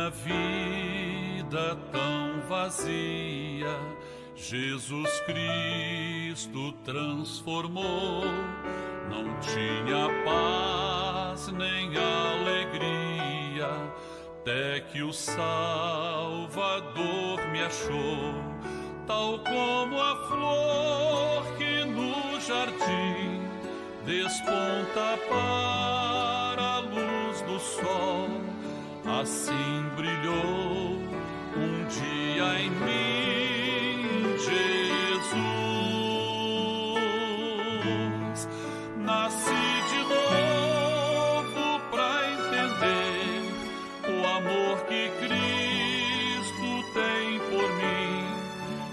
minha vida tão vazia, Jesus Cristo transformou. Não tinha paz nem alegria, até que o Salvador me achou. Tal como a flor que no jardim desponta para a luz do sol, assim brilhou um dia em mim Jesus. Nasci de novo pra entender o amor que Cristo tem por mim.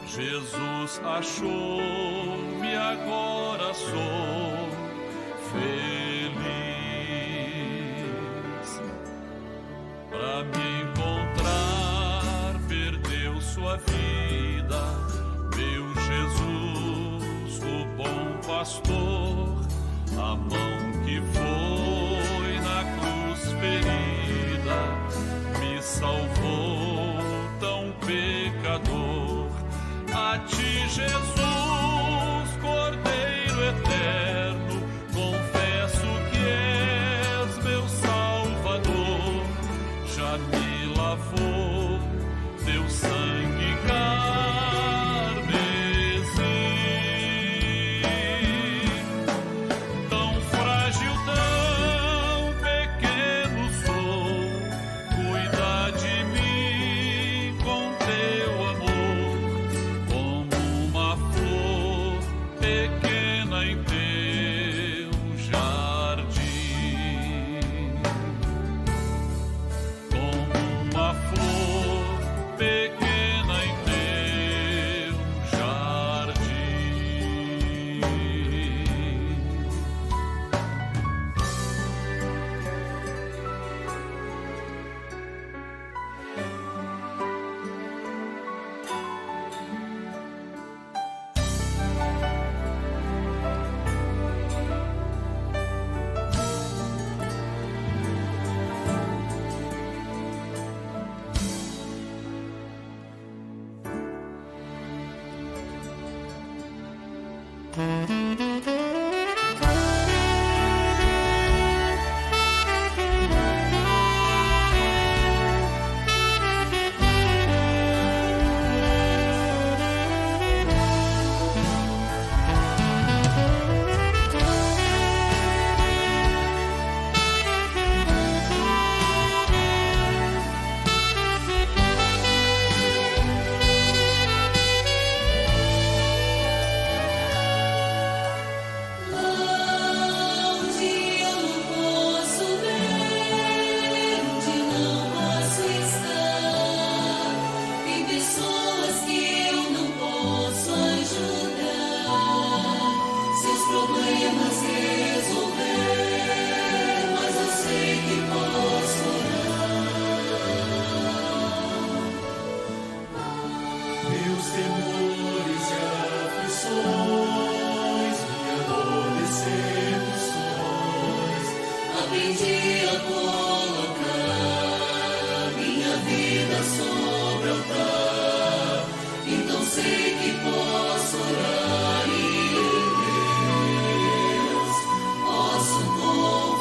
Jesus achou-me, agora sou feliz. Pra me encontrar, perdeu sua vida, meu Jesus, o bom pastor, a mão que foi na cruz ferida, me salvou tão pecador. A ti, Jesus, Cordeiro eterno, confesso que és meu Salvador. Já me lavou teu sangue carmesim. Tão frágil, tão pequeno sou, cuida de mim com teu amor, como uma flor pequena em teu jardim. Como uma flor pequena em teu jardim. Meus temores e aflições, minha dor, decepções, aprendi a colocar minha vida sobre o altar. Então sei que posso orar e em Deus posso confiar.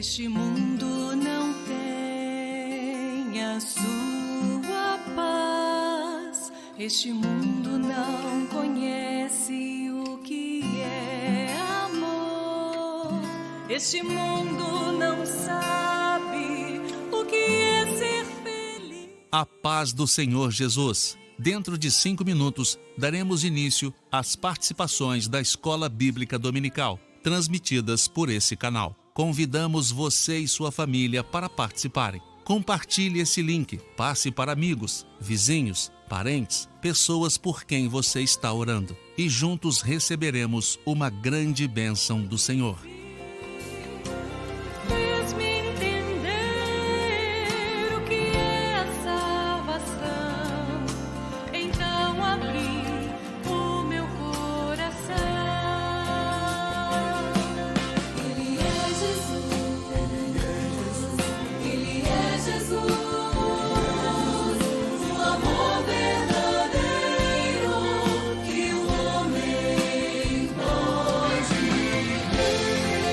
Este mundo não tem a sua paz. Este mundo não conhece o que é amor. Este mundo não sabe o que é ser feliz. A paz do Senhor Jesus. Dentro de 5 minutos, daremos início às participações da Escola Bíblica Dominical, transmitidas por esse canal. Convidamos você e sua família para participarem. Compartilhe esse link, passe para amigos, vizinhos, parentes, pessoas por quem você está orando. E juntos receberemos uma grande bênção do Senhor. Fez-me entender o que é a salvação. Então abri o meu coração. Ele é Jesus, Ele é Jesus, o amor verdadeiro que o homem pode ter.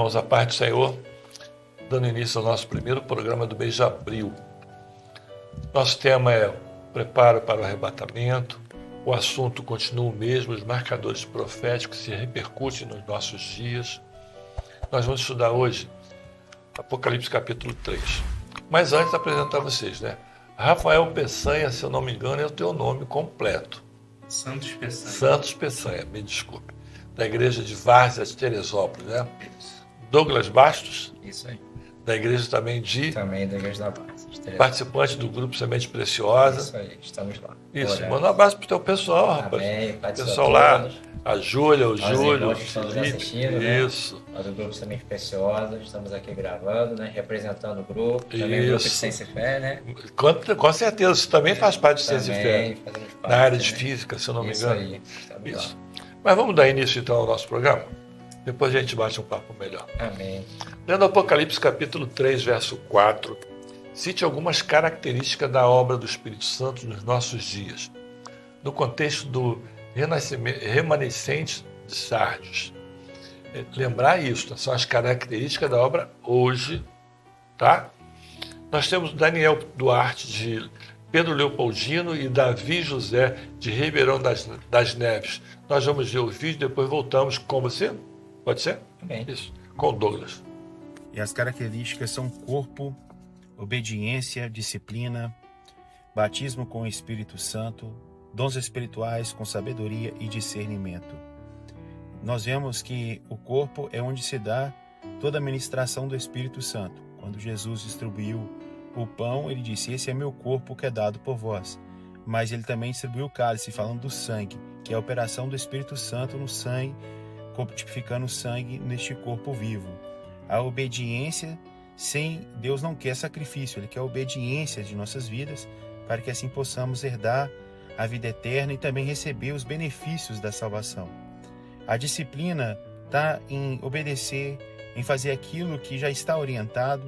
irmãos, a paz do Senhor, dando início ao nosso primeiro programa do mês de abril. Nosso tema é preparo para o arrebatamento. O assunto continua o mesmo, os marcadores proféticos se repercutem nos nossos dias. Nós vamos estudar hoje Apocalipse capítulo 3. Mas antes, apresentar vocês, né? Rafael Peçanha, se eu não me engano, é o teu nome completo. Santos Peçanha. Santos Peçanha, me desculpe. Da igreja de Várzea de Teresópolis, né? Isso. Douglas Bastos, Isso aí. da igreja também Também da Igreja da Paz. participante do grupo Semente Preciosa. Isso aí, estamos lá. Isso, Orando. manda um abraço pro teu pessoal, rapaz. Amém, Pai do Senhor Pessoal a lá, todos. a Júlia, o Nós Júlio, irmãos o que estamos Felipe. assistindo, né? Isso. Nós do grupo Semente Preciosa, estamos aqui gravando, né? Representando o grupo. Também o grupo de Isso. Ciência e Fé, né? Com certeza, isso também faz parte de Ciência e Fé. Também fazemos parte, Na área de né? física, se eu não me Isso engano. aí, estamos Isso. lá. Mas vamos dar início então ao nosso programa? Depois a gente bate um papo melhor. Amém. Lendo Apocalipse capítulo 3, verso 4, cite algumas características da obra do Espírito Santo nos nossos dias, no contexto do remanescente de Sardes. Lembrar isso, são as características da obra hoje, tá? Nós temos Daniel Duarte de Pedro Leopoldino e Davi José de Ribeirão das Neves. Nós vamos ver o vídeo, depois voltamos com você. Pode ser? Amém. Isso, com o Douglas. E as características são corpo, obediência, disciplina, batismo com o Espírito Santo, dons espirituais com sabedoria e discernimento. Nós vemos que o corpo é onde se dá toda a ministração do Espírito Santo. Quando Jesus distribuiu o pão, ele disse: "Esse é meu corpo que é dado por vós." Mas ele também distribuiu o cálice, falando do sangue, que é a operação do Espírito Santo no sangue, tipificando o sangue neste corpo vivo. A obediência, sem Deus não quer sacrifício, Ele quer a obediência de nossas vidas, para que assim possamos herdar a vida eterna e também receber os benefícios da salvação. A disciplina está em obedecer, em fazer aquilo que já está orientado,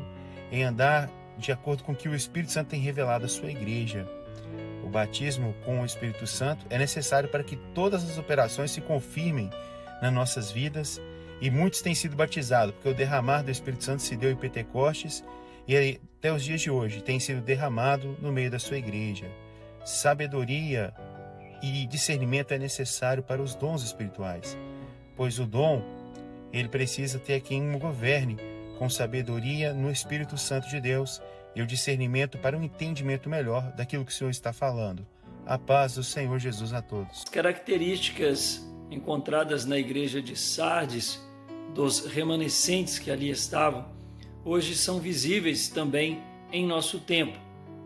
em andar de acordo com o que o Espírito Santo tem revelado à sua igreja. O batismo com o Espírito Santo é necessário para que todas as operações se confirmem nas nossas vidas, e muitos têm sido batizados, porque o derramar do Espírito Santo se deu em Pentecostes e até os dias de hoje tem sido derramado no meio da sua igreja. Sabedoria e discernimento é necessário para os dons espirituais, pois o dom, ele precisa ter quem o governe com sabedoria no Espírito Santo de Deus e o discernimento para um entendimento melhor daquilo que o Senhor está falando. A paz do Senhor Jesus a todos. Características encontradas na igreja de Sardes, dos remanescentes que ali estavam, hoje são visíveis também em nosso tempo,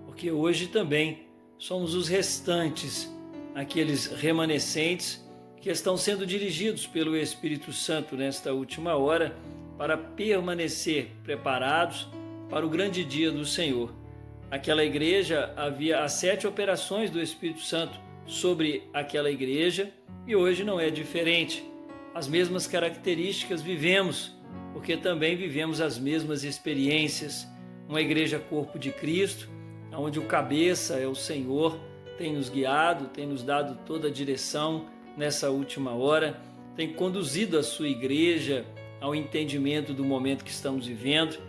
porque hoje também somos os restantes, aqueles remanescentes que estão sendo dirigidos pelo Espírito Santo nesta última hora para permanecer preparados para o grande dia do Senhor. Aquela igreja, havia as 7 operações do Espírito Santo sobre aquela igreja, e hoje não é diferente. As mesmas características vivemos, porque também vivemos as mesmas experiências. Uma igreja corpo de Cristo, onde o cabeça é o Senhor, tem nos guiado, tem nos dado toda a direção nessa última hora, tem conduzido a sua igreja ao entendimento do momento que estamos vivendo.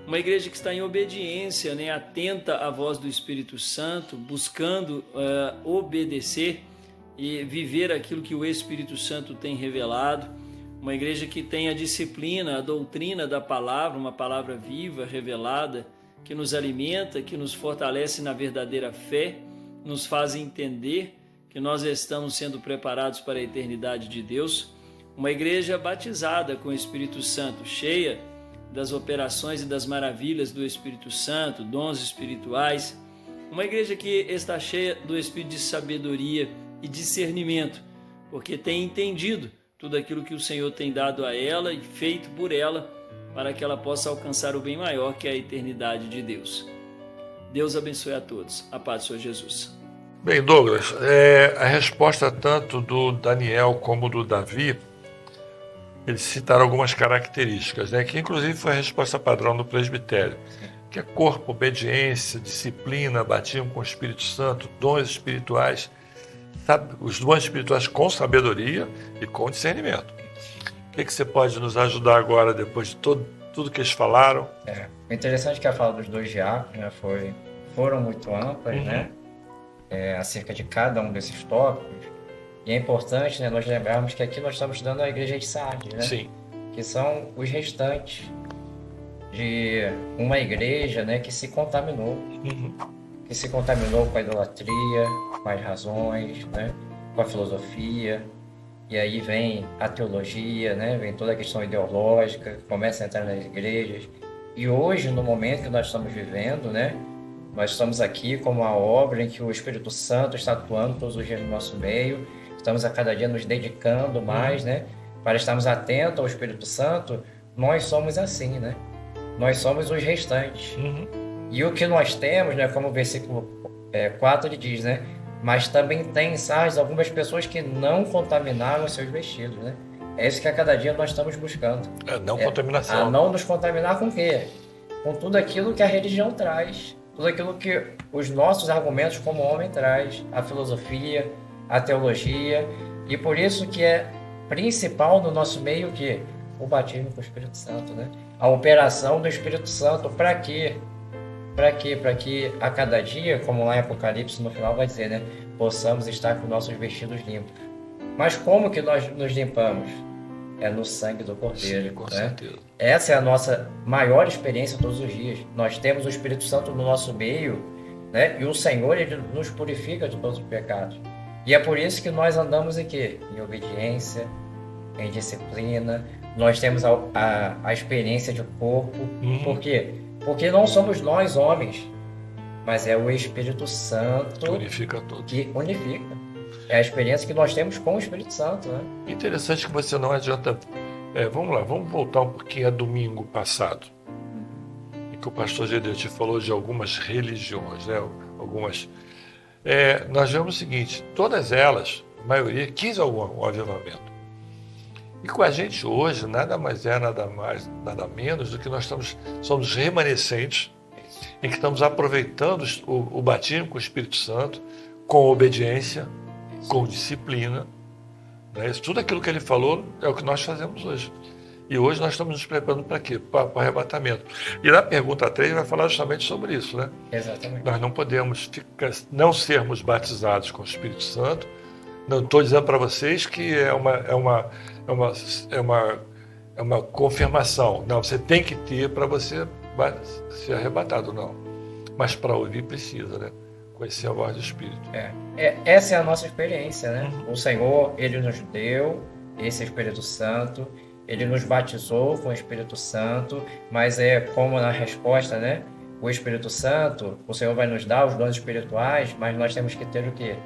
Uma igreja que está em obediência, né? Atenta à voz do Espírito Santo, buscando obedecer e viver aquilo que o Espírito Santo tem revelado. Uma igreja que tem a disciplina, a doutrina da palavra, uma palavra viva, revelada, que nos alimenta, que nos fortalece na verdadeira fé, nos faz entender que nós estamos sendo preparados para a eternidade de Deus. Uma igreja batizada com o Espírito Santo, cheia das operações e das maravilhas do Espírito Santo, dons espirituais. Uma igreja que está cheia do Espírito de sabedoria e discernimento, porque tem entendido tudo aquilo que o Senhor tem dado a ela e feito por ela, para que ela possa alcançar o bem maior, que é a eternidade de Deus. Deus abençoe a todos. A paz do Senhor Jesus. Bem, Douglas, a resposta tanto do Daniel como do Davi, eles citaram algumas características, né, que inclusive foi a resposta padrão do presbitério, que é corpo, obediência, disciplina, batismo com o Espírito Santo, dons espirituais, os dons espirituais com sabedoria e com discernimento. que você pode nos ajudar agora, depois de tudo que eles falaram? O interessante é que a fala dos dois diáconos, né, foram muito amplas, né? Acerca de cada um desses tópicos. E é importante, né, nós lembrarmos que aqui nós estamos estudando a igreja de Sardes, né? Sim. Que são os restantes de uma igreja, né, que se contaminou. Que se contaminou com a idolatria, com as razões, né, com a filosofia. E aí vem a teologia, né, vem toda a questão ideológica, começa a entrar nas igrejas. E hoje, no momento que nós estamos vivendo, né, nós estamos aqui como uma obra em que o Espírito Santo está atuando todos os dias no nosso meio. Estamos a cada dia nos dedicando mais, né, para estarmos atentos ao Espírito Santo. Nós somos assim, né? Nós somos os restantes. E o que nós temos, né, como o versículo 4 ele diz, né? Mas também tem em Sardes algumas pessoas que não contaminaram os seus vestidos, né? É isso que a cada dia nós estamos buscando. Contaminação. A não nos contaminar com o quê? Com tudo aquilo que a religião traz. Tudo aquilo que os nossos argumentos como homem traz. A filosofia, a teologia. E por isso que é principal no nosso meio que o batismo com o Espírito Santo, né? A operação do Espírito Santo. Para quê? Para quê? Para que a cada dia, como lá em Apocalipse no final vai dizer, né, possamos estar com nossos vestidos limpos. Mas como que nós nos limpamos? É no sangue do Cordeiro. Sim, com né? certeza. Essa é a nossa maior experiência todos os dias. Nós temos o Espírito Santo no nosso meio, né? E o Senhor ele nos purifica de todos os pecados. E é por isso que nós andamos aqui em obediência, em disciplina. Nós temos a experiência de corpo. Por quê? Porque não somos nós homens, mas é o Espírito Santo Unifica tudo. que unifica. É a experiência que nós temos com o Espírito Santo, né? Interessante que você não adianta... vamos lá, vamos voltar um pouquinho a domingo passado, em que o pastor Gedeu te falou de algumas religiões, né? Nós vemos o seguinte, todas elas, a maioria, quis um avivamento. E com a gente hoje, nada mais é, nada menos do que nós somos remanescentes, em que estamos aproveitando o batismo com o Espírito Santo, com obediência, com disciplina. Né? Tudo aquilo que ele falou é o que nós fazemos hoje. E hoje nós estamos nos preparando para quê? Para o arrebatamento. E na pergunta 3 vai falar justamente sobre isso, né? Exatamente. Nós não podemos não sermos batizados com o Espírito Santo. Não estou dizendo para vocês que é uma confirmação. Não, você tem que ter para você ser arrebatado, não. Mas para ouvir precisa, né? Conhecer a voz do Espírito. Essa é a nossa experiência, né? O Senhor, Ele nos deu esse Espírito Santo, Ele nos batizou com o Espírito Santo, mas é como na resposta, né? O Espírito Santo, o Senhor vai nos dar os dons espirituais, mas nós temos que ter o quê?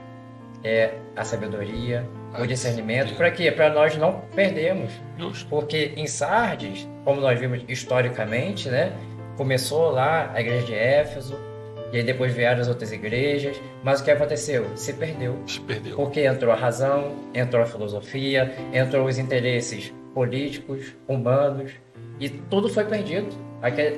A sabedoria, o discernimento. Para quê? Para nós não perdermos. Justo. Porque em Sardes, como nós vimos historicamente, né? Começou lá a igreja de Éfeso, e aí depois vieram as outras igrejas, mas o que aconteceu? Se perdeu. Porque entrou a razão, entrou a filosofia, entrou os interesses políticos, humanos, e tudo foi perdido.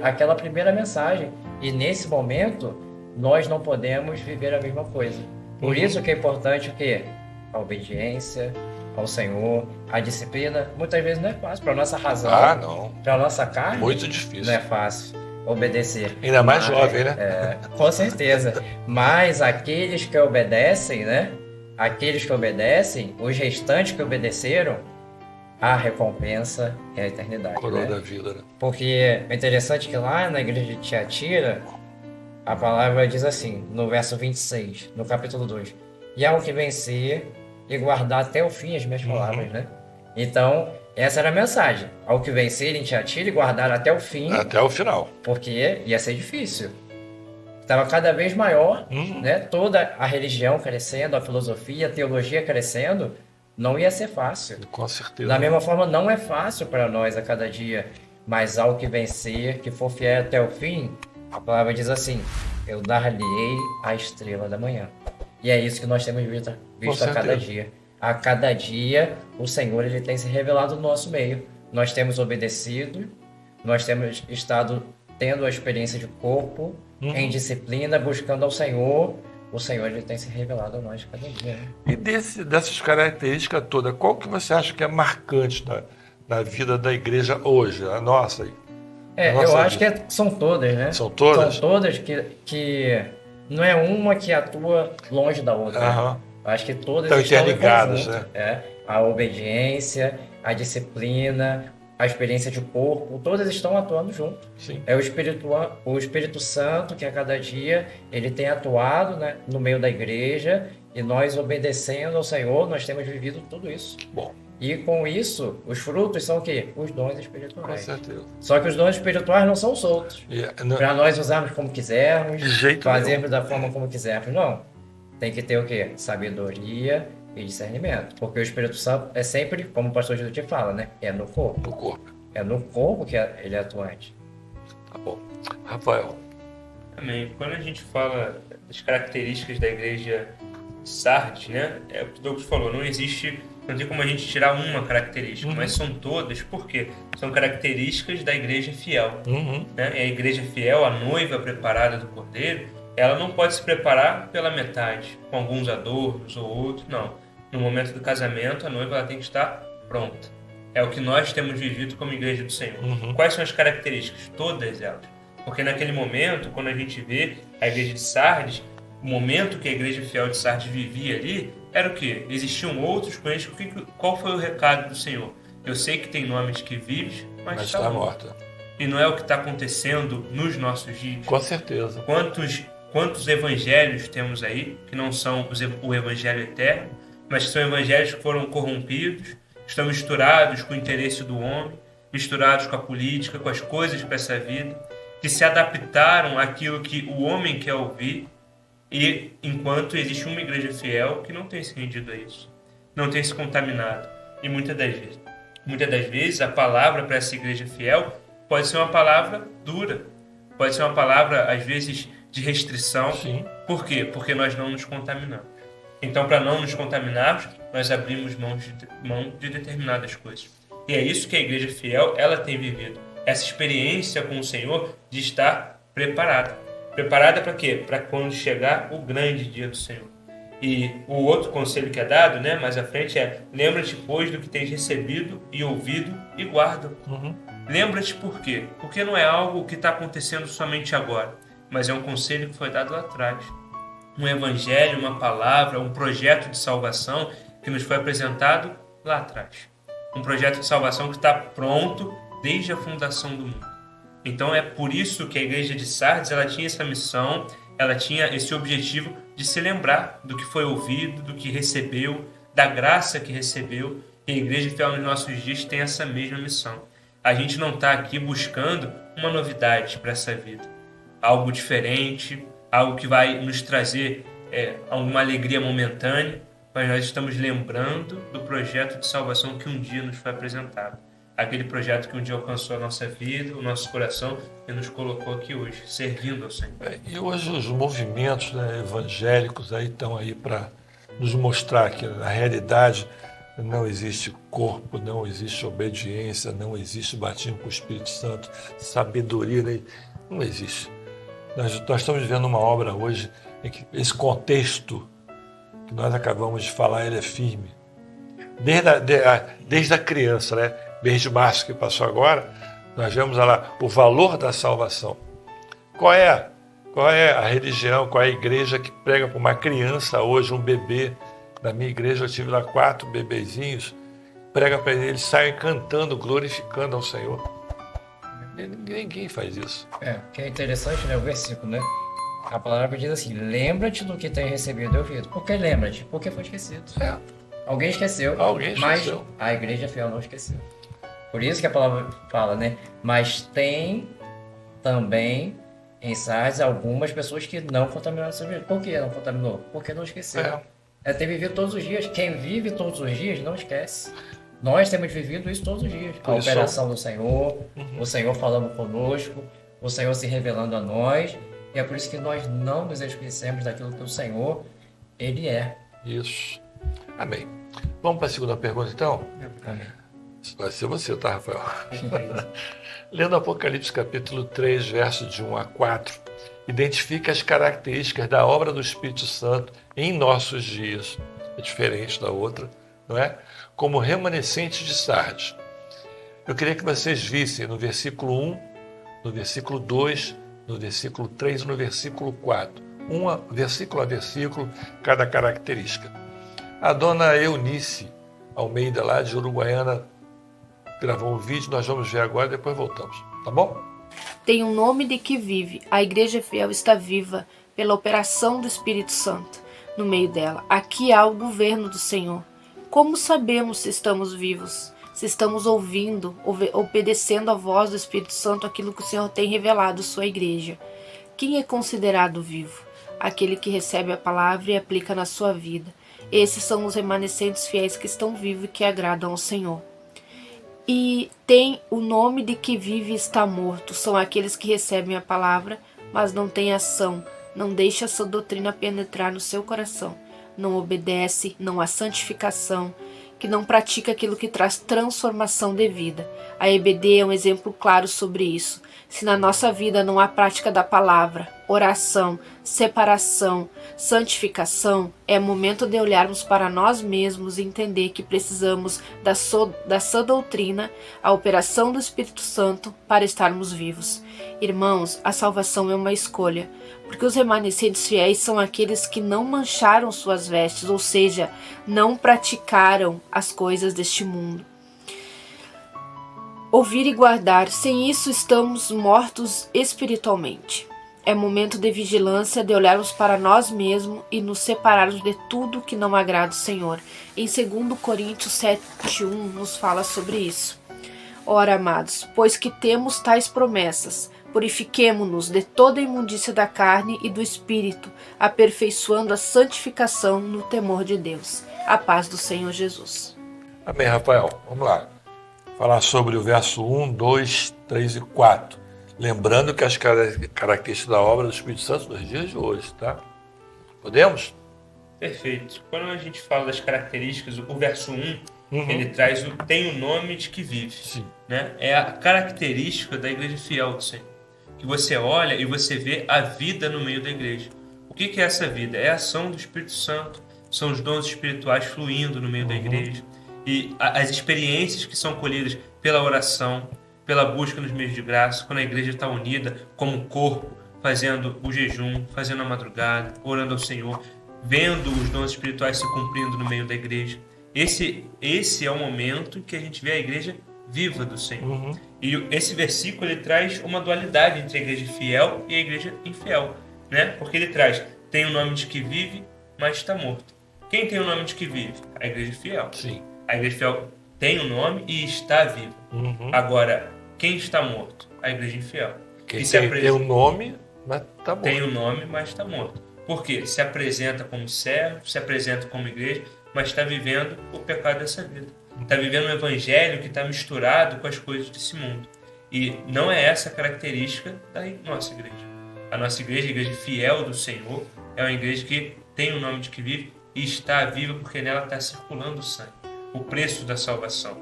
Aquela primeira mensagem. E nesse momento, nós não podemos viver a mesma coisa. Por isso que é importante o quê? A obediência ao Senhor, a disciplina. Muitas vezes não é fácil. Para a nossa razão, não. para a nossa carne, Muito difícil. não é fácil obedecer. Ainda mais jovem, né? Com certeza. Mas aqueles que obedecem, né? Aqueles que obedecem, os restantes que obedeceram, a recompensa é a eternidade. Coroa né? da vida, né? Porque é interessante que lá na igreja de Tiatira, a palavra diz assim, no verso 26, no capítulo 2, e ao que vencer e guardar até o fim as minhas palavras, né? Então, essa era a mensagem. Ao que vencer em Tiatira e guardar até o fim. Até o final. Porque ia ser difícil. Estava cada vez maior, né? Toda a religião crescendo, a filosofia, a teologia crescendo, não ia ser fácil. Com certeza. Da mesma forma, não é fácil para nós a cada dia, mas ao que vencer, que for fiel até o fim, a palavra diz assim, eu dar-lhe-ei a estrela da manhã. E é isso que nós temos visto a cada dia. A cada dia, o Senhor ele tem se revelado no nosso meio. Nós temos obedecido, nós temos estado tendo a experiência de corpo, em disciplina, buscando ao Senhor. O Senhor ele tem se revelado a nós cada dia. Né? E dessas características todas, qual que você acha que é marcante na vida da igreja hoje, a nossa? Eu acho que são todas, né? São todas? São todas que não é uma que atua longe da outra. Aham. Acho que todas Estão estão interligadas, em conjunto. né? A obediência, a disciplina, a experiência de corpo, todas estão atuando junto. Sim. É o Espírito Santo que a cada dia ele tem atuado, né, no meio da igreja, e nós obedecendo ao Senhor, nós temos vivido tudo isso. Bom, E com isso, os frutos são o quê? Os dons com espirituais. certeza. Só que os dons espirituais não são soltos. Para nós usarmos como quisermos, De jeito fazermos da forma como quisermos. Não. Tem que ter o quê? Sabedoria e discernimento. Porque o Espírito Santo é sempre, como o pastor Jesus te fala, né? É no corpo. No corpo. É no corpo que ele é atuante. Tá bom. Rafael. Amém. Quando a gente fala das características da igreja de Sardes, né? É o que o Douglas falou, não tem como a gente tirar uma característica, mas são todas, por quê? São características da igreja fiel. Né? E a igreja fiel, a noiva preparada do Cordeiro, ela não pode se preparar pela metade, com alguns adornos ou outros, não. No momento do casamento, a noiva ela tem que estar pronta. É o que nós temos vivido como igreja do Senhor. Quais são as características? Todas elas. Porque naquele momento, quando a gente vê a igreja de Sardes, o momento que a igreja fiel de Sardes vivia ali, era o quê? Existiam outros com eles. Qual foi o recado do Senhor? Eu sei que tem nomes que vives, mas está morta. E não é o que está acontecendo nos nossos dias. Com certeza. Quantos evangelhos temos aí, que não são o evangelho eterno, mas que são evangelhos que foram corrompidos, estão misturados com o interesse do homem, misturados com a política, com as coisas dessa vida, que se adaptaram àquilo que o homem quer ouvir, e enquanto existe uma igreja fiel que não tem se rendido a isso, não tem se contaminado. E muitas das vezes a palavra para essa igreja fiel pode ser uma palavra dura, pode ser uma palavra às vezes de restrição. Sim. Por quê? Porque nós não nos contaminamos. Então, para não nos contaminarmos, nós abrimos mão de determinadas coisas. E é isso que a igreja fiel ela tem vivido. Essa experiência com o Senhor de estar preparada. Preparada para quê? Para quando chegar o grande dia do Senhor. E o outro conselho que é dado, né, mais à frente é: lembra-te, pois, do que tens recebido e ouvido e guarda. Lembra-te por quê? Porque não é algo que está acontecendo somente agora, mas é um conselho que foi dado lá atrás. Um evangelho, uma palavra, um projeto de salvação que nos foi apresentado lá atrás. Um projeto de salvação que está pronto desde a fundação do mundo. Então é por isso que a igreja de Sardes ela tinha essa missão, ela tinha esse objetivo de se lembrar do que foi ouvido, do que recebeu, da graça que recebeu. E a igreja fiel nos nossos dias tem essa mesma missão. A gente não está aqui buscando uma novidade para essa vida, algo diferente, algo que vai nos trazer alguma alegria momentânea, mas nós estamos lembrando do projeto de salvação que um dia nos foi apresentado. Aquele projeto que um dia alcançou a nossa vida, o nosso coração e nos colocou aqui hoje, servindo ao Senhor. E hoje os movimentos, né, evangélicos aí estão aí para nos mostrar que na realidade não existe corpo, não existe obediência, não existe batismo com o Espírito Santo, sabedoria, né? Não existe. Nós estamos vivendo uma obra hoje em que esse contexto que nós acabamos de falar, ele é firme. Desde a criança, né? Mês de março que passou agora, nós vemos lá o valor da salvação. Qual é a religião, qual é a igreja que prega para uma criança hoje, um bebê? Na minha igreja eu tive lá 4 bebezinhos, prega para eles saem cantando, glorificando ao Senhor. Ninguém faz isso. Que é interessante, né, o versículo, né? A palavra diz assim: lembra-te do que tem recebido e ouvido. Por que lembra-te? Porque foi esquecido. Alguém esqueceu, mas a igreja fiel não esqueceu. Por isso que a palavra fala, né? Mas tem também em Sardes algumas pessoas que não contaminaram seu vida. Por que não contaminou? Porque não esqueceu. Tem vivido todos os dias. Quem vive todos os dias não esquece. Nós temos vivido isso todos os dias. A operação do Senhor, o Senhor falando conosco, o Senhor se revelando a nós. E é por isso que nós não nos esquecemos daquilo que o Senhor, Ele é. Isso. Amém. Vamos para a segunda pergunta, então? Amém. Vai ser você, tá, Rafael? Lendo Apocalipse capítulo 3, versos de 1 a 4, identifica as características da obra do Espírito Santo em nossos dias. É diferente da outra, não é? Como remanescente de Sardes. Eu queria que vocês vissem no versículo 1, no versículo 2, no versículo 3 e no versículo 4. Versículo a versículo, cada característica. A dona Eunice Almeida, lá de Uruguaiana, gravou um vídeo, nós vamos ver agora e depois voltamos, tá bom? Tem um nome de que vive. A Igreja Fiel está viva pela operação do Espírito Santo no meio dela. Aqui há o governo do Senhor. Como sabemos se estamos vivos? Se estamos ouvindo, obedecendo a voz do Espírito Santo, aquilo que o Senhor tem revelado à sua igreja. Quem é considerado vivo? Aquele que recebe a palavra e aplica na sua vida. Esses são os remanescentes fiéis que estão vivos e que agradam ao Senhor. E tem o nome de que vive e está morto. São aqueles que recebem a palavra, mas não têm ação. Não deixa essa doutrina penetrar no seu coração. Não obedece, não há santificação, que não pratica aquilo que traz transformação de vida. A EBD é um exemplo claro sobre isso. Se na nossa vida não há prática da palavra, oração, separação, santificação, é momento de olharmos para nós mesmos e entender que precisamos da sã doutrina, a operação do Espírito Santo para estarmos vivos. Irmãos, a salvação é uma escolha, porque os remanescentes fiéis são aqueles que não mancharam suas vestes, ou seja, não praticaram as coisas deste mundo. Ouvir e guardar, sem isso estamos mortos espiritualmente. É momento de vigilância, de olharmos para nós mesmos e nos separarmos de tudo que não agrada o Senhor. Em 2 Coríntios 7:1 nos fala sobre isso. Ora, amados, pois que temos tais promessas, purifiquemo-nos de toda a imundícia da carne e do espírito, aperfeiçoando a santificação no temor de Deus. A paz do Senhor Jesus. Amém, Rafael. Vamos lá. Falar sobre o verso 1, 2, 3 e 4. Lembrando que as características da obra do Espírito Santo nos dias de hoje, tá? Podemos? Perfeito. Quando a gente fala das características, o verso 1, ele traz tem o nome de que vive. Sim. Né? É a característica da igreja fiel do Senhor. Que você olha e você vê a vida no meio da igreja. O que é essa vida? É a ação do Espírito Santo. São os dons espirituais fluindo no meio da igreja. E as experiências que são colhidas pela oração, pela busca nos meios de graça, quando a igreja está unida como um corpo, fazendo o jejum, fazendo a madrugada, orando ao Senhor, vendo os dons espirituais se cumprindo no meio da igreja. Esse é o momento em que a gente vê a igreja viva do Senhor. E esse versículo ele traz uma dualidade entre a igreja fiel e a igreja infiel, né? Porque ele traz, tem o nome de que vive, mas está morto. Quem tem o nome de que vive? A igreja fiel. Sim. A igreja fiel tem o nome e está viva. Agora, quem está morto? A igreja infiel. Quem tem o nome, mas está morto. Tem o nome, mas está morto. Por quê? Se apresenta como servo, se apresenta como igreja, mas está vivendo o pecado dessa vida. Está vivendo um evangelho que está misturado com as coisas desse mundo. E não é essa a característica da nossa igreja. A nossa igreja, a igreja fiel do Senhor, é uma igreja que tem o nome de que vive e está viva porque nela está circulando o sangue, o preço da salvação.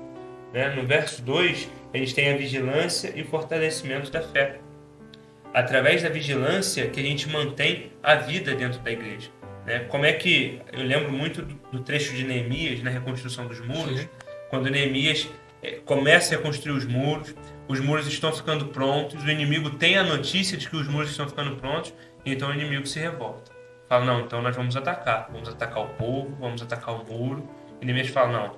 Né? No verso 2, a gente tem a vigilância e o fortalecimento da fé. Através da vigilância que a gente mantém a vida dentro da igreja. Né? Como é que... Eu lembro muito do trecho de Neemias, na reconstrução dos muros, quando Neemias começa a reconstruir os muros estão ficando prontos, o inimigo tem a notícia de que os muros estão ficando prontos, e então o inimigo se revolta. Fala, não, então nós vamos atacar o povo, vamos atacar o muro. E Neemias fala, não.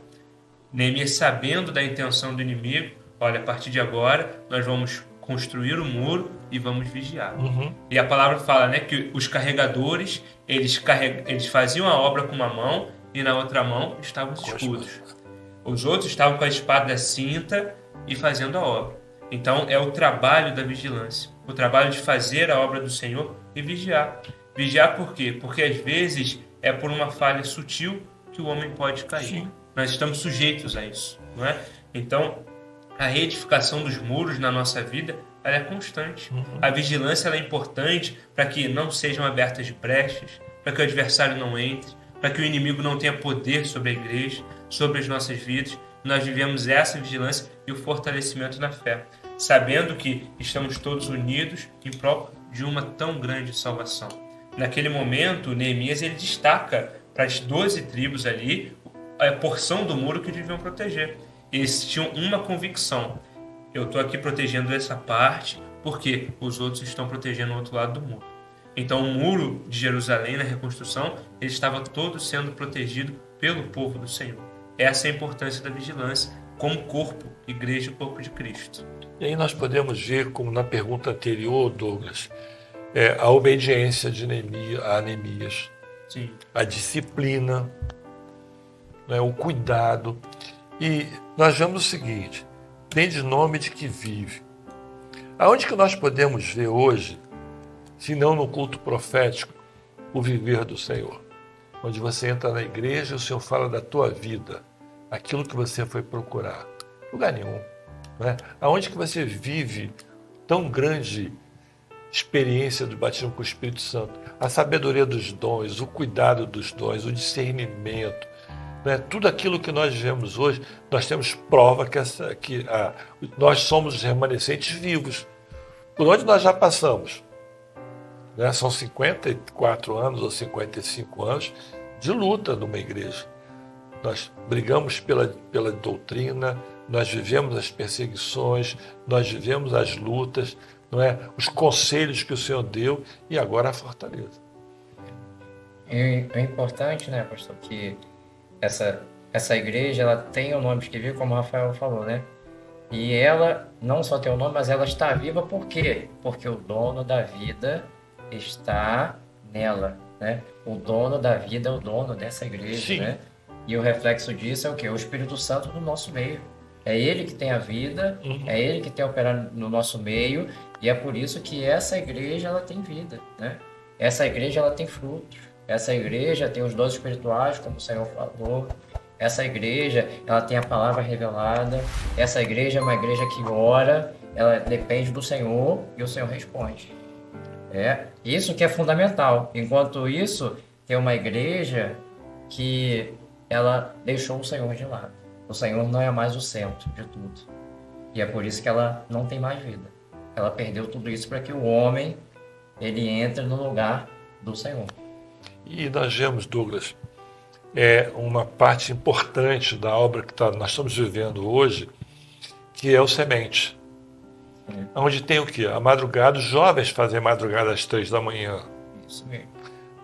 Neemias, sabendo da intenção do inimigo, olha, a partir de agora nós vamos construir o muro e vamos vigiar. E a palavra fala, né, que os carregadores, eles faziam a obra com uma mão e na outra mão estavam os escudos. Os outros estavam com a espada da cinta e fazendo a obra. Então é o trabalho da vigilância, o trabalho de fazer a obra do Senhor e vigiar. Vigiar por quê? Porque às vezes é por uma falha sutil que o homem pode cair. Sim. Nós estamos sujeitos a isso, não é? Então, a reedificação dos muros na nossa vida ela é constante. A vigilância ela é importante para que não sejam abertas brechas, para que o adversário não entre, para que o inimigo não tenha poder sobre a igreja, sobre as nossas vidas. Nós vivemos essa vigilância e o fortalecimento na fé, sabendo que estamos todos unidos em prol de uma tão grande salvação. Naquele momento, Neemias ele destaca para as 12 tribos ali a porção do muro que deviam proteger. eles tinham uma convicção: eu estou aqui protegendo essa parte porque os outros estão protegendo o outro lado do muro. Então o muro de Jerusalém, na reconstrução, ele estava todo sendo protegido pelo povo do Senhor. Essa é a importância da vigilância como corpo, igreja e corpo de Cristo. E aí nós podemos ver, como na pergunta anterior, Douglas, a obediência de Neemias, Sim. a disciplina, né, o cuidado. E nós vemos o seguinte: tem de nome de que vive. Aonde que nós podemos ver hoje, se não no culto profético, o viver do Senhor? Onde você entra na igreja e o Senhor fala da tua vida, aquilo que você foi procurar. Lugar nenhum. Né? Aonde que você vive tão grande experiência do batismo com o Espírito Santo? A sabedoria dos dons, o cuidado dos dons, o discernimento, né? Tudo aquilo que nós vivemos hoje, nós temos prova que nós somos os remanescentes vivos. Por onde nós já passamos. Né? São 54 anos ou 55 anos de luta numa igreja. Nós brigamos pela doutrina, nós vivemos as perseguições, nós vivemos as lutas, não é? Os conselhos que o Senhor deu e agora a fortaleza. É importante, né, pastor, que essa igreja, ela tem o nome de que vive, como o Rafael falou, né? E ela não só tem o nome, mas ela está viva por quê? Porque o dono da vida está nela, né? O dono da vida é o dono dessa igreja, Sim. né? E o reflexo disso é o quê? O Espírito Santo no nosso meio. É Ele que tem a vida, é Ele que tem a operar no nosso meio, e é por isso que essa igreja, ela tem vida, né? Essa igreja, ela tem frutos. Essa igreja tem os dons espirituais, como o Senhor falou. Essa igreja, ela tem a palavra revelada. Essa igreja é uma igreja que ora, ela depende do Senhor e o Senhor responde. Isso que é fundamental. Enquanto isso, tem uma igreja que ela deixou o Senhor de lado. O Senhor não é mais o centro de tudo. E é por isso que ela não tem mais vida. Ela perdeu tudo isso para que o homem, ele entre no lugar do Senhor. E nós vemos, Douglas, uma parte importante da obra que nós estamos vivendo hoje, que é o Semente. Onde tem o quê? A madrugada, os jovens fazem madrugada às 3 da manhã. Isso mesmo.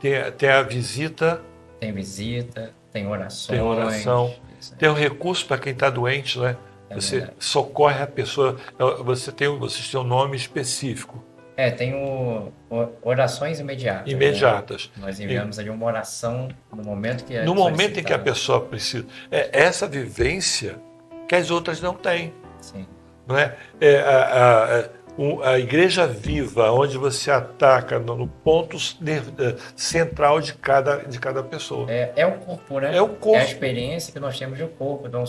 Tem a visita. Tem visita, tem orações. Tem oração. Tem o recurso para quem está doente, né? Você socorre a pessoa. Vocês têm um nome específico. Tem orações imediatas. Imediatas. Né? Nós enviamos ali uma oração no momento que no momento em que a pessoa precisa. Essa vivência que as outras não têm. Sim. Não é? A igreja viva, onde você ataca no ponto central de cada pessoa. É o corpo, né? É o corpo. É a experiência que nós temos de corpo. Então,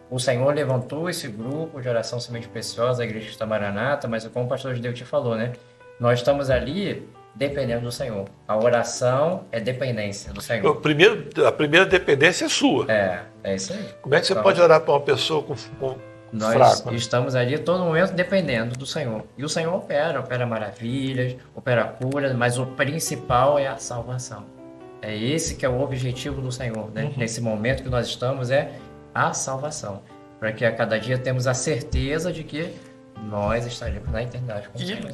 o Senhor levantou esse grupo de oração semente preciosa, a Igreja de Maranata, mas como o pastor Judeu te falou, né? Nós estamos ali dependendo do Senhor. A oração é dependência do Senhor. A primeira dependência é sua. É isso aí. Como é que você pode orar para uma pessoa com nós fraco? Estamos ali todo momento dependendo do Senhor. E o Senhor opera maravilhas, opera curas, mas o principal é a salvação. É esse que é o objetivo do Senhor, né? Nesse momento que nós estamos a salvação, para que a cada dia temos a certeza de que nós estaremos na eternidade com o Senhor.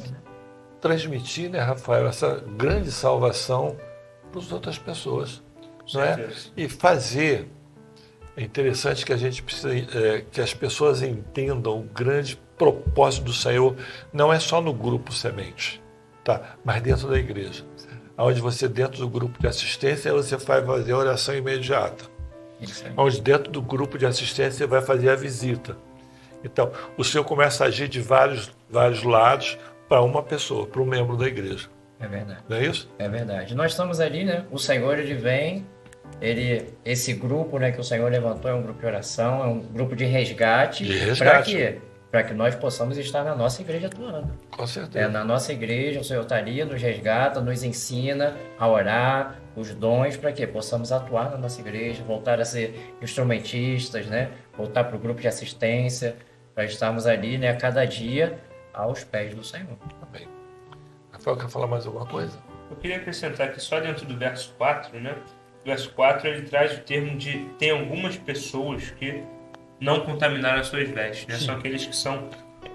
Transmitir, né, Rafael, essa grande salvação para as outras pessoas, não é? E fazer. É interessante que a gente precisa que as pessoas entendam o grande propósito do Senhor. Não é só no grupo Semente, tá? Mas dentro da igreja, onde você dentro do grupo de assistência você vai fazer a oração imediata. Onde dentro do grupo de assistência você vai fazer a visita. Então, o Senhor começa a agir de vários lados para uma pessoa, para um membro da igreja. É verdade. Não é isso? É verdade. Nós estamos ali, né? O Senhor, ele vem, esse grupo, né, que o Senhor levantou é um grupo de oração, é um grupo de resgate. Para quê? Para que nós possamos estar na nossa igreja atuando. Com certeza. Na nossa igreja, o Senhor está ali, nos resgata, nos ensina a orar, os dons, para que possamos atuar na nossa igreja, voltar a ser instrumentistas, né? Voltar para o grupo de assistência, para estarmos ali, né, a cada dia aos pés do Senhor. Amém. Rafael, quer falar mais alguma coisa? Eu queria acrescentar que só dentro do verso 4, né? O verso 4 ele traz o termo de tem algumas pessoas que não contaminaram as suas vestes, né? São aqueles que são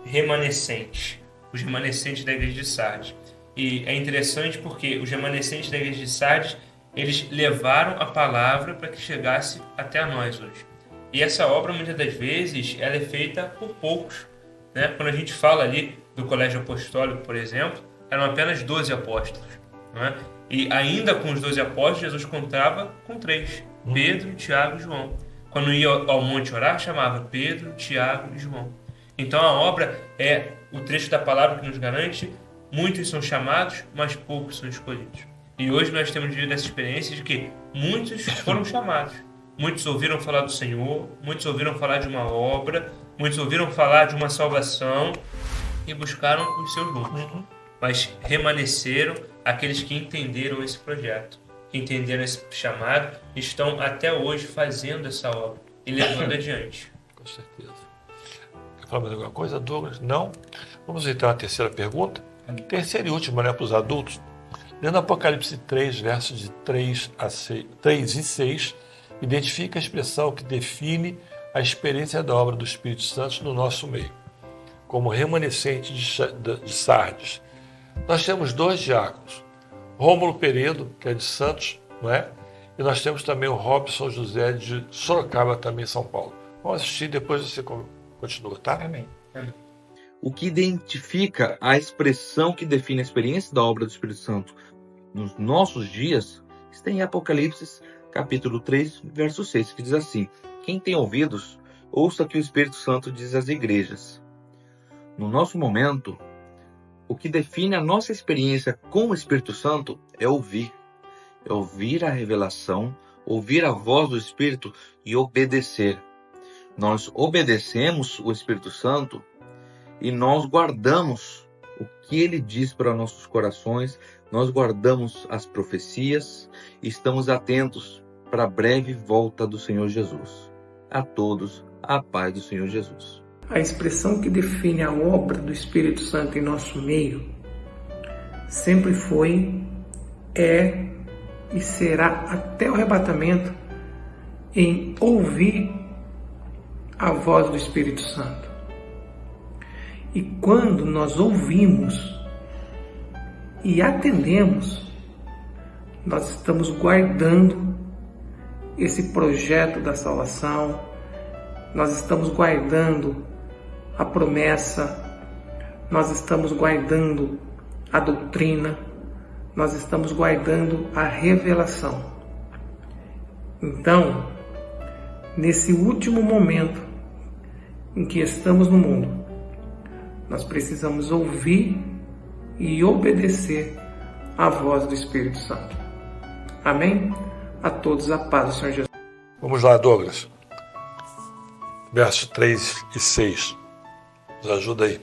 remanescentes, os remanescentes da igreja de Sardes. E é interessante porque os remanescentes da igreja de Sardes, eles levaram a palavra para que chegasse até a nós hoje. E essa obra, muitas das vezes, ela é feita por poucos, né? Quando a gente fala ali do colégio apostólico, por exemplo, eram apenas 12 apóstolos, não é? E ainda com os 12 apóstolos, Jesus contava com 3, Pedro, Tiago e João. Quando ia ao monte orar, chamava Pedro, Tiago e João. Então a obra é o trecho da palavra que nos garante: muitos são chamados, mas poucos são escolhidos. E hoje nós temos vivido essa experiência de que muitos foram chamados. Muitos ouviram falar do Senhor, muitos ouviram falar de uma obra, muitos ouviram falar de uma salvação e buscaram os seus rumos. Mas remanesceram aqueles que entenderam esse projeto, que entenderam esse chamado, e estão até hoje fazendo essa obra e levando adiante. Com certeza. Quer falar mais alguma coisa, Douglas? Não? Vamos então à terceira pergunta. Terceira e última, né, para os adultos. Lendo Apocalipse 3, versos de 3 e 6, identifica a expressão que define a experiência da obra do Espírito Santo no nosso meio, como remanescente de Sardes. Nós temos 2 diáconos, Rômulo Peredo, que é de Santos, não é? E nós temos também o Robson José de Sorocaba, também São Paulo. Vamos assistir, depois você continua, tá? Amém. O que identifica a expressão que define a experiência da obra do Espírito Santo nos nossos dias está em Apocalipse, capítulo 3, verso 6, que diz assim: quem tem ouvidos, ouça o que o Espírito Santo diz às igrejas. No nosso momento, o que define a nossa experiência com o Espírito Santo é ouvir a revelação, ouvir a voz do Espírito e obedecer. Nós obedecemos o Espírito Santo e nós guardamos o que ele diz para nossos corações, nós guardamos as profecias e estamos atentos para a breve volta do Senhor Jesus. A todos, a paz do Senhor Jesus. A expressão que define a obra do Espírito Santo em nosso meio sempre foi, é e será até o arrebatamento em ouvir a voz do Espírito Santo. E quando nós ouvimos e atendemos, nós estamos guardando esse projeto da salvação, nós estamos guardando a promessa, nós estamos guardando a doutrina, nós estamos guardando a revelação. Então, nesse último momento em que estamos no mundo, nós precisamos ouvir e obedecer à voz do Espírito Santo. Amém? A todos a paz do Senhor Jesus. Vamos lá, Douglas. Versos 3 e 6. Nos ajuda aí.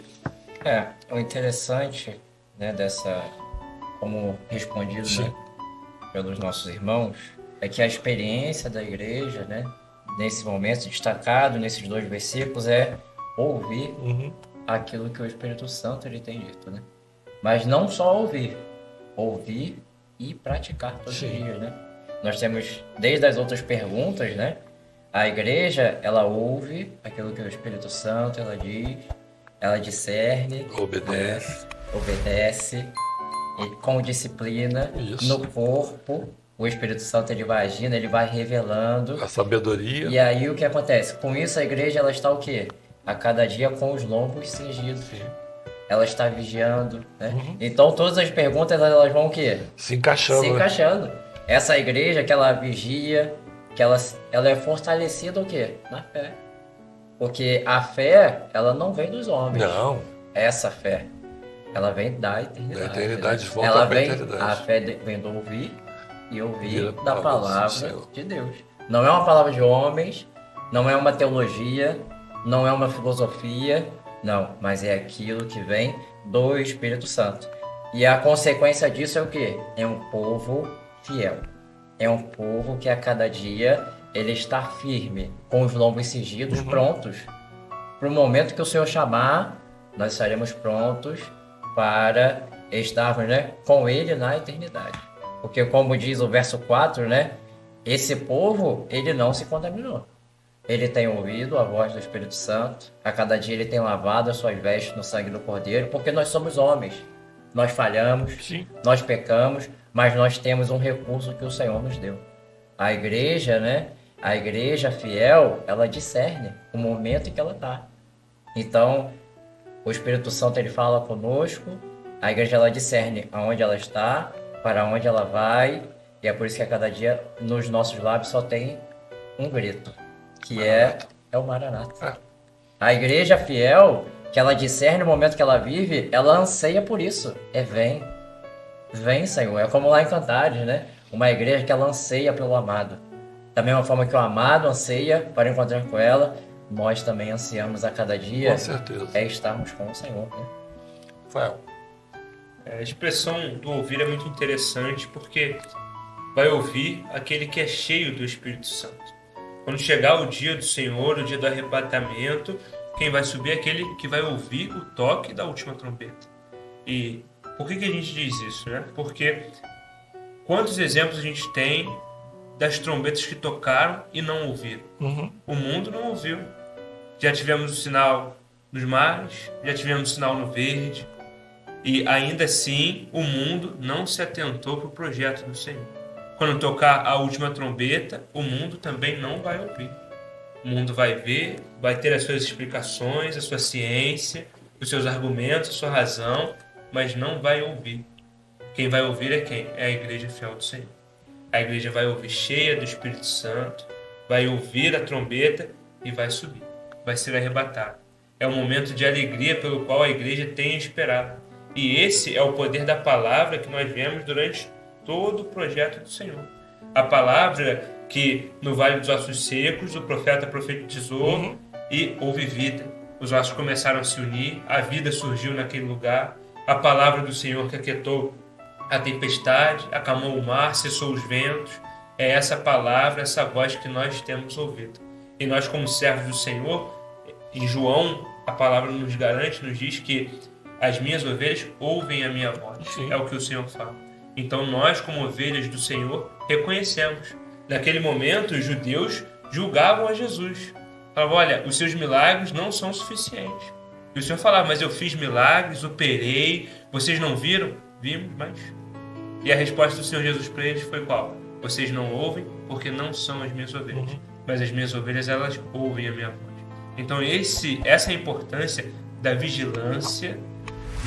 O interessante, né, dessa, como respondido, né, pelos nossos irmãos, é que a experiência da igreja, né, nesse momento destacado, nesses 2 versículos, é ouvir aquilo que o Espírito Santo ele tem dito, né? Mas não só ouvir e praticar todos os dias, né? Nós temos, desde as outras perguntas, né? A igreja, ela ouve aquilo que o Espírito Santo, ela diz, ela discerne, obedece e com disciplina. Isso. No corpo, o Espírito Santo ele vai agindo, ele vai revelando a sabedoria. E aí o que acontece? Com isso a igreja ela está o quê? A cada dia com os lombos cingidos. Sim. Ela está vigiando, né? Então todas as perguntas elas vão o quê? Se encaixando. Essa igreja que ela vigia, que ela é fortalecida o quê? Na fé. Porque a fé, ela não vem dos homens. Não. Essa fé, ela vem da eternidade. Da eternidade, volta ela para a vem, eternidade. A fé vem do ouvir e ouvir da palavra de Deus. Não é uma palavra de homens, não é uma teologia, não é uma filosofia, não, mas é aquilo que vem do Espírito Santo. E a consequência disso é o quê? É um povo fiel. É um povo que a cada dia ele está firme, com os lombos cingidos, prontos. Para o momento que o Senhor chamar, nós estaremos prontos para estarmos, né, com Ele na eternidade. Porque como diz o verso 4, né, esse povo, ele não se contaminou. ele tem ouvido a voz do Espírito Santo, a cada dia ele tem lavado as suas vestes no sangue do Cordeiro, porque nós somos homens, nós falhamos, Sim. nós pecamos, mas nós temos um recurso que o Senhor nos deu. A igreja, né? A igreja fiel, ela discerne o momento em que ela está. Então, o Espírito Santo ele fala conosco, a igreja ela discerne aonde ela está, para onde ela vai, e é por isso que a cada dia nos nossos lábios só tem um grito, que é o Maranata. A igreja fiel, que ela discerne o momento que ela vive, ela anseia por isso. Vem, Senhor. É como lá em Cantares, né? Uma igreja que ela anseia pelo amado. Da mesma forma que o amado anseia para encontrar com ela, nós também ansiamos a cada dia. Com certeza. É estarmos com o Senhor, né? Rafael. A expressão do ouvir é muito interessante porque vai ouvir aquele que é cheio do Espírito Santo. Quando chegar o dia do Senhor, o dia do arrebatamento, quem vai subir é aquele que vai ouvir o toque da última trombeta. E por que a gente diz isso, né? Porque quantos exemplos a gente tem das trombetas que tocaram e não ouviram? O mundo não ouviu. Já tivemos o sinal nos mares, já tivemos o sinal no verde, e ainda assim o mundo não se atentou para o projeto do Senhor. Quando tocar a última trombeta, o mundo também não vai ouvir. O mundo vai ver, vai ter as suas explicações, a sua ciência, os seus argumentos, a sua razão, mas não vai ouvir. Quem vai ouvir é quem? É a igreja fiel do Senhor. A igreja vai ouvir cheia do Espírito Santo, vai ouvir a trombeta e vai subir, vai ser arrebatada. É um momento de alegria pelo qual a igreja tem esperado. E esse é o poder da palavra que nós vemos durante todo o projeto do Senhor. A palavra que no Vale dos Ossos Secos o profeta profetizou e houve vida. Os ossos começaram a se unir, a vida surgiu naquele lugar. A palavra do Senhor que aquietou a tempestade, acalmou o mar, cessou os ventos. É essa palavra, essa voz que nós temos ouvido. E nós, como servos do Senhor, em João, a palavra nos garante, nos diz que as minhas ovelhas ouvem a minha voz. Sim. É o que o Senhor fala. Então nós, como ovelhas do Senhor, reconhecemos. Naquele momento, os judeus julgavam a Jesus. Falavam, olha, os seus milagres não são suficientes. E o Senhor falava, mas eu fiz milagres, operei, vocês não viram? Vimos, mas... E a resposta do Senhor Jesus para eles foi qual? Vocês não ouvem porque não são as minhas ovelhas. Mas as minhas ovelhas, elas ouvem a minha voz. Então essa é a importância da vigilância,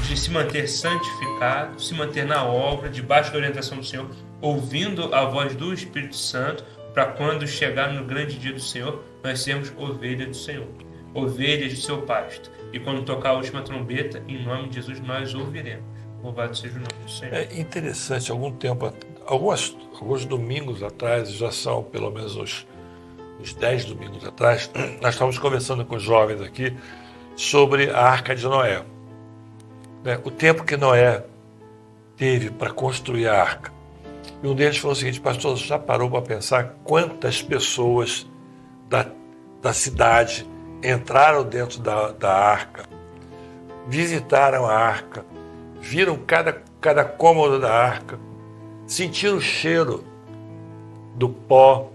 de se manter santificado, se manter na obra, debaixo da orientação do Senhor, ouvindo a voz do Espírito Santo, para quando chegar no grande dia do Senhor, nós sermos ovelhas do Senhor, ovelhas do seu pasto. E quando tocar a última trombeta, em nome de Jesus, nós ouviremos. Louvado seja o nome do Senhor. É interessante, alguns domingos atrás, já são pelo menos uns 10 domingos atrás, nós estávamos conversando com os jovens aqui sobre a Arca de Noé. O tempo que Noé teve para construir a arca. E um deles falou o seguinte, pastor, você já parou para pensar quantas pessoas da cidade entraram dentro da arca, visitaram a arca, viram cada cômodo da arca, sentiram o cheiro do pó,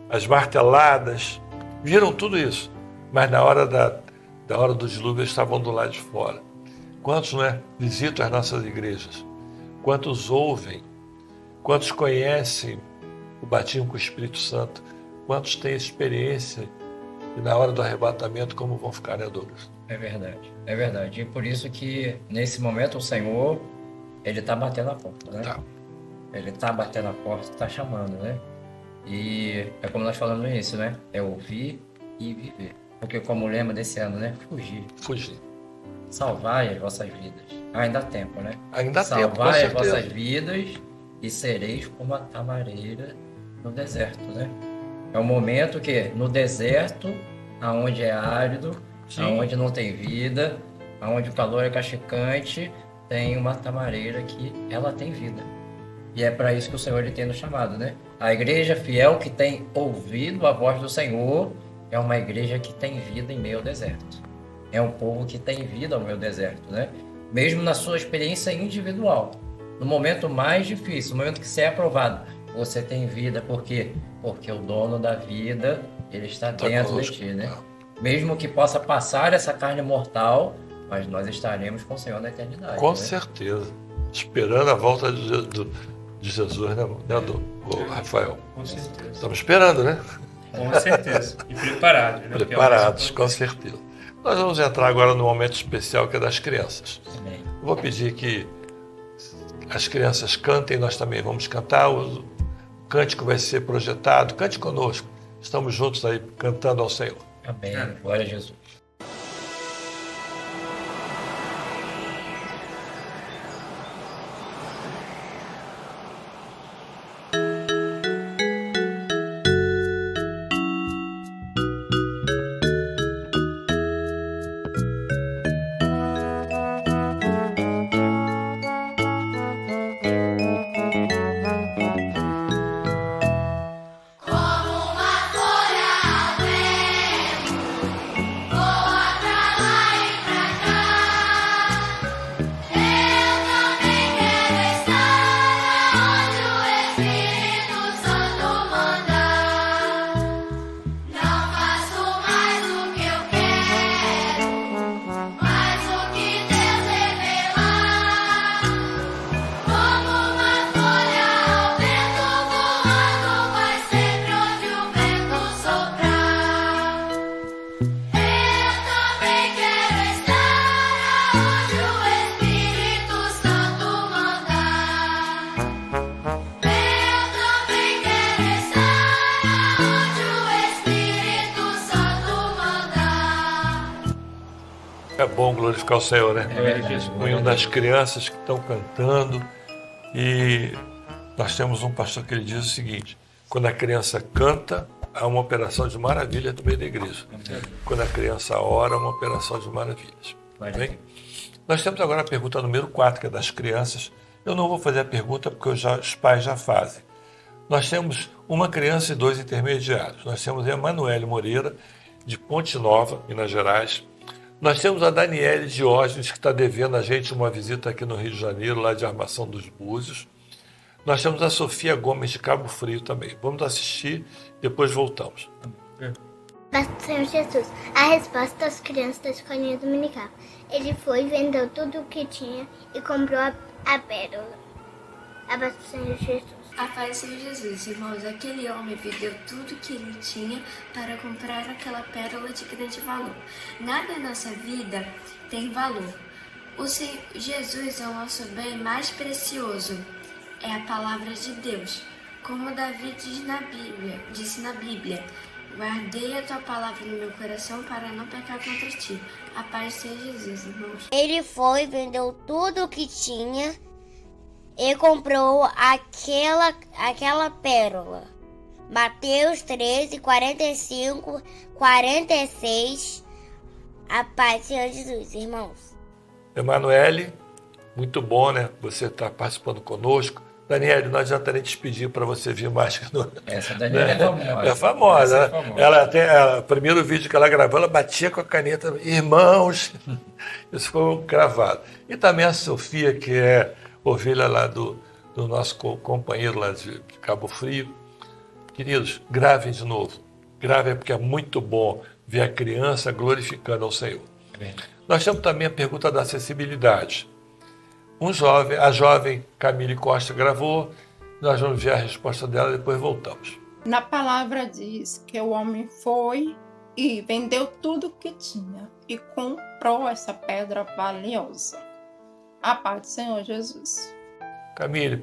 as marteladas, viram tudo isso. Mas na hora da hora do dilúvio eles estavam do lado de fora. Quantos visitam as nossas igrejas? Quantos ouvem? Quantos conhecem o batismo com o Espírito Santo? Quantos têm experiência e na hora do arrebatamento como vão ficar, né, Douglas? É verdade, é verdade. E por isso que nesse momento o Senhor, ele está batendo a porta, né? Tá. Ele está batendo a porta, está chamando, né? E é como nós falamos no início, né? É ouvir e viver. Porque como o lema desse ano, né? Fugir. Salvai as vossas vidas. Ainda há tempo, né? Ainda há tempo, com Salvai as certeza. vossas vidas e sereis como a tamareira no deserto, né? É um momento que no deserto, aonde é árido, Sim. aonde não tem vida, aonde o calor é cachecante, tem uma tamareira que ela tem vida. E é para isso que o Senhor ele tem nos chamado, né? A igreja fiel que tem ouvido a voz do Senhor é uma igreja que tem vida em meio ao deserto. É um povo que tem vida ao meio do deserto, né? Mesmo na sua experiência individual. No momento mais difícil, no momento que você é aprovado, você tem vida. Por quê? Porque o dono da vida Ele está Tá dentro conosco. de ti, né? Mesmo que possa passar essa carne mortal, mas nós estaremos com o Senhor na eternidade. Com né? certeza. Esperando a volta de Jesus, né, Rafael? Com certeza. Estamos esperando, né? Com certeza. E preparados, né? Preparados, com certeza. Nós vamos entrar agora no momento especial que é das crianças. Amém. Vou pedir que as crianças cantem, nós também vamos cantar. O cântico vai ser projetado. Cante conosco. Estamos juntos aí cantando ao Senhor. Amém. Glória a Jesus. Como uma folha ao vento, voa pra lá e pra cá. Eu também quero estar onde o Espírito Santo mandar. Não faço mais o que eu quero, mas o que Deus revelar. Como uma folha ao vento voando, vai sempre onde o vento soprar. Eu também quero estar onde o Espírito Santo mandar. Eu também quero estar onde o Espírito Santo mandar. É bom glorificar o Senhor, né? É verdade. Testemunho das crianças que estão cantando. E nós temos um pastor que ele diz o seguinte: quando a criança canta, há uma operação de maravilha no meio da igreja. Quando a criança ora, há uma operação de maravilhas. Bem? Nós temos agora a pergunta número 4, que é das crianças. Eu não vou fazer a pergunta porque os pais já fazem. Nós temos uma criança e 2 intermediários. Nós temos a Emanuele Moreira, de Ponte Nova, Minas Gerais. Nós temos a Daniele Diógenes, que está devendo a gente uma visita aqui no Rio de Janeiro, lá de Armação dos Búzios. Nós temos a Sofia Gomes, de Cabo Frio também. Vamos assistir, depois voltamos. Mas, Senhor Jesus, a resposta das crianças da escolinha dominical. Ele foi, vendeu tudo o que tinha e comprou a pérola. Abraço, Senhor Jesus. A paz Senhor Jesus, irmãos, aquele homem vendeu tudo que ele tinha para comprar aquela pérola de grande valor. Nada na nossa vida tem valor. O Senhor Jesus é o nosso bem mais precioso. É a palavra de Deus. Como Davi disse na Bíblia, guardei a tua palavra no meu coração para não pecar contra ti. A paz Senhor Jesus, irmãos. Ele foi, vendeu tudo o que tinha e comprou aquela pérola. Mateus 13, 45, 46. A paz, Senhor Jesus, irmãos. Emanuele, muito bom, né? Você está participando conosco. Daniele, não adianta nem despedir para você vir mais. Essa Daniela é famosa. É famosa, Essa é né? famosa. Ela tem o primeiro vídeo que ela gravou, ela batia com a caneta, irmãos. Isso ficou gravado. E também a Sofia, que é ovelha lá do nosso companheiro lá de Cabo Frio. Queridos, gravem de novo. Gravem porque é muito bom ver a criança glorificando ao Senhor. Nós temos também a pergunta da acessibilidade. A jovem Camille Costa gravou, nós vamos ver a resposta dela e depois voltamos. Na palavra diz que o homem foi e vendeu tudo que tinha e comprou essa pedra valiosa. A paz do Senhor Jesus. Camille,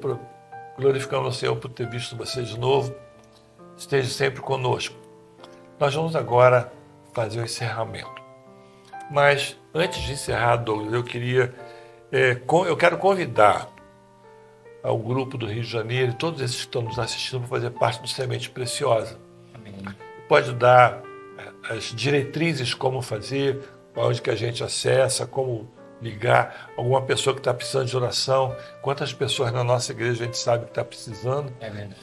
glorificamos ao Senhor por ter visto você de novo. Esteja sempre conosco. Nós vamos agora fazer o encerramento. Mas antes de encerrar, Douglas, eu quero convidar ao grupo do Rio de Janeiro e todos esses que estão nos assistindo para fazer parte do Semente Preciosa. Amém. Pode dar as diretrizes como fazer, onde que a gente acessa, como ligar, alguma pessoa que está precisando de oração. Quantas pessoas na nossa igreja a gente sabe que está precisando? É verdade.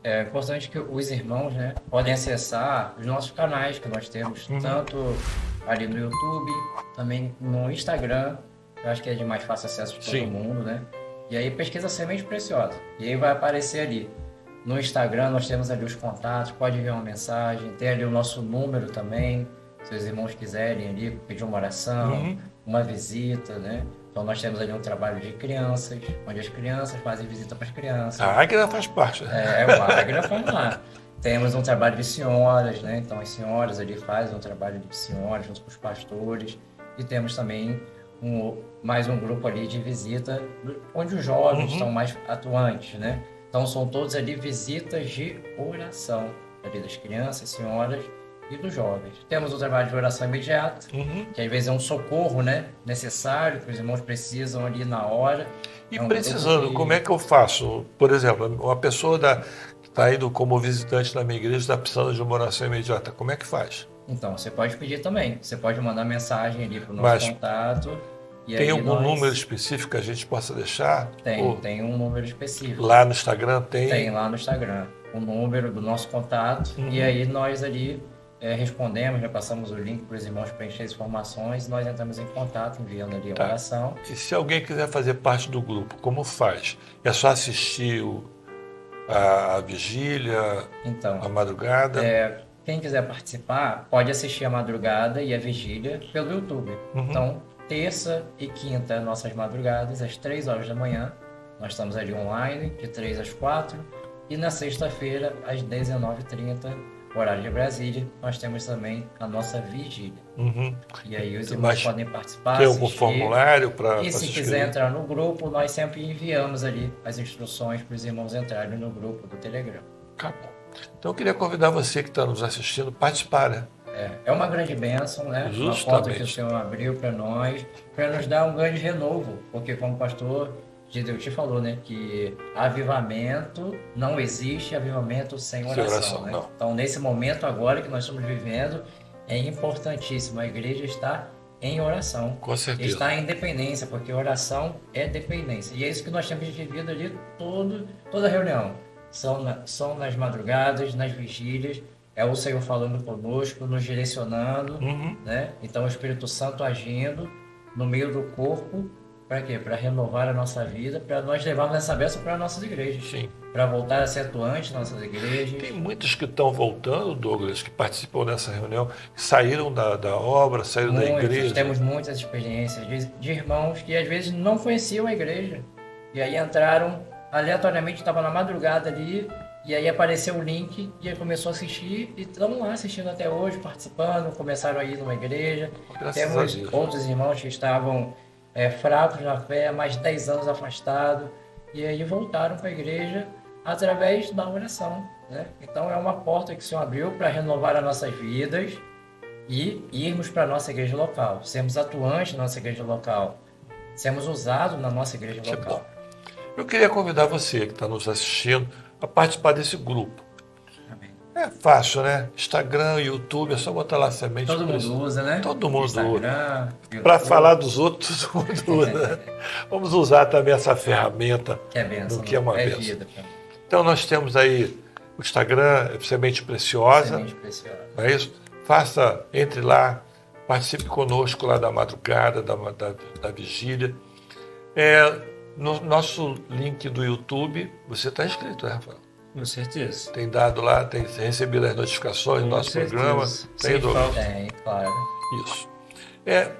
É importante que os irmãos, né, podem acessar os nossos canais que nós temos, tanto ali no YouTube, também no Instagram. Eu acho que é de mais fácil acesso de todo mundo, né? E aí pesquisa Semente Preciosa. E aí vai aparecer ali No Instagram nós temos ali os contatos, pode enviar uma mensagem, tem ali o nosso número também, se os irmãos quiserem ali pedir uma oração, uma visita, né? Então nós temos ali um trabalho de crianças, onde as crianças fazem visita para as crianças. A Águia faz parte, né? O Águia faz lá. Temos um trabalho de senhoras, né? Então as senhoras ali fazem um trabalho de senhoras junto com os pastores. E temos também mais um grupo ali de visita, onde os jovens estão mais atuantes, né? Então são todos ali visitas de oração, ali das crianças, senhoras e dos jovens. Temos o trabalho de oração imediata, que às vezes é um socorro, né, necessário, que os irmãos precisam ali na hora. E precisando, como é que eu faço? Por exemplo, uma pessoa que está indo como visitante na minha igreja está precisando de uma oração imediata, como é que faz? Então, você pode pedir também. Você pode mandar mensagem ali para o nosso contato. E tem aí algum número específico que a gente possa deixar? Tem um número específico. Lá no Instagram tem? Tem lá no Instagram. O número do nosso contato. E aí nós ali respondemos, já passamos o link para os irmãos preencher as informações. Nós entramos em contato, enviando ali a oração. E se alguém quiser fazer parte do grupo, como faz? É só assistir a vigília, a madrugada? Quem quiser participar, pode assistir a madrugada e a vigília pelo YouTube. Então, terça e quinta, nossas madrugadas, às 3 horas da manhã. Nós estamos ali online, de 3 às 4. E na sexta-feira, às 19h30, horário de Brasília, nós temos também a nossa vigília. E aí os irmãos podem participar, tem algum formulário para E se quiser entrar no grupo, nós sempre enviamos ali as instruções para os irmãos entrarem no grupo do Telegram. Tá bom. Então eu queria convidar você que está nos assistindo a participar, né? É uma grande bênção, né? Justamente. Uma porta que o Senhor abriu para nós, para nos dar um grande renovo, porque como o pastor Gideon te falou, né? Que avivamento, não existe avivamento sem oração, né? Então nesse momento agora que nós estamos vivendo, é importantíssimo, a igreja está em oração. Com certeza. Está em dependência, porque oração é dependência. E é isso que nós temos vivido ali toda reunião. São nas madrugadas, nas vigílias, é o Senhor falando conosco, nos direcionando, né? Então o Espírito Santo agindo no meio do corpo, para quê? Para renovar a nossa vida, para nós levarmos essa bênção para nossas igrejas. Sim. Para voltar a ser atuantes nas nossas igrejas. Tem muitos que estão voltando, Douglas, que participam dessa reunião, que saíram da obra, saíram da igreja. Temos muitas experiências de irmãos que às vezes não conheciam a igreja. E aí entraram aleatoriamente, estava na madrugada ali, e aí apareceu o link e aí começou a assistir, e estão lá assistindo até hoje, participando, começaram a ir numa igreja. Temos outros irmãos que estavam fracos na fé, mais de 10 anos afastados, e aí voltaram para a igreja através da oração, né? Então é uma porta que o Senhor abriu para renovar as nossas vidas e irmos para a nossa igreja local, sermos atuantes na nossa igreja local, sermos usados na nossa igreja local. Eu queria convidar você que está nos assistindo a participar desse grupo. Amém. É fácil, né? Instagram, YouTube, é só botar lá semente. Todo mundo usa, né? Todo mundo usa. Para falar dos outros, todo mundo usa. Vamos usar também essa ferramenta, que é bênção, que é uma bênção. Vida, então nós temos aí o Instagram, Semente Preciosa. Semente Preciosa. Não é isso? Entre lá, participe conosco lá da madrugada, da vigília. No nosso link do YouTube, você está inscrito, né, Rafael? Com certeza. Tem dado lá, tem recebido as notificações do nosso programa. Tem, claro. Isso.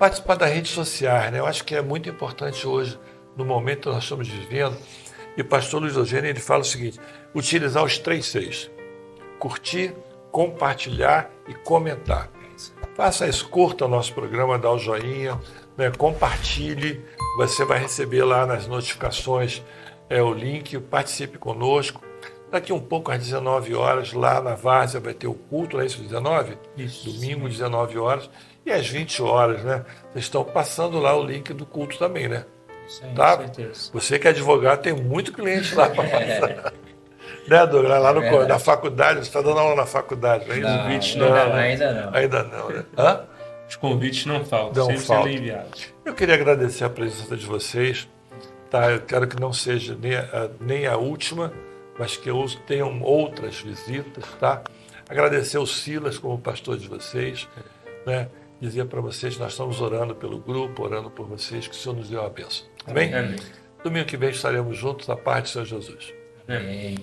Participar das redes sociais, né? Eu acho que é muito importante hoje, no momento que nós estamos vivendo. E o pastor Luiz Eugênio, ele fala o seguinte: utilizar os 3 Cs. Curtir, compartilhar e comentar. Faça isso, curta o nosso programa, dá o joinha, né? Compartilhe, você vai receber lá nas notificações o link, participe conosco. Daqui um pouco, às 19 horas, lá na Várzea vai ter o culto, não é isso, 19? Isso. Domingo, 19 horas. E às 20 horas, né? Vocês estão passando lá o link do culto também, né? Isso aí, tá? com certeza. Você que é advogado, tem muito cliente lá para passar. Né, Douglas? Lá na faculdade, você está dando aula na faculdade, não é isso? Ainda não. Né? Hã? Os convites não faltam, sempre sendo enviados. Eu queria agradecer a presença de vocês. Tá? Eu quero que não seja nem a última, mas que tenham outras visitas. Tá? Agradecer o Silas como pastor de vocês. Né? Dizer para vocês que nós estamos orando pelo grupo, orando por vocês, que o Senhor nos dê uma bênção. Amém? Amém. Domingo que vem estaremos juntos, na paz do Senhor Jesus. Amém.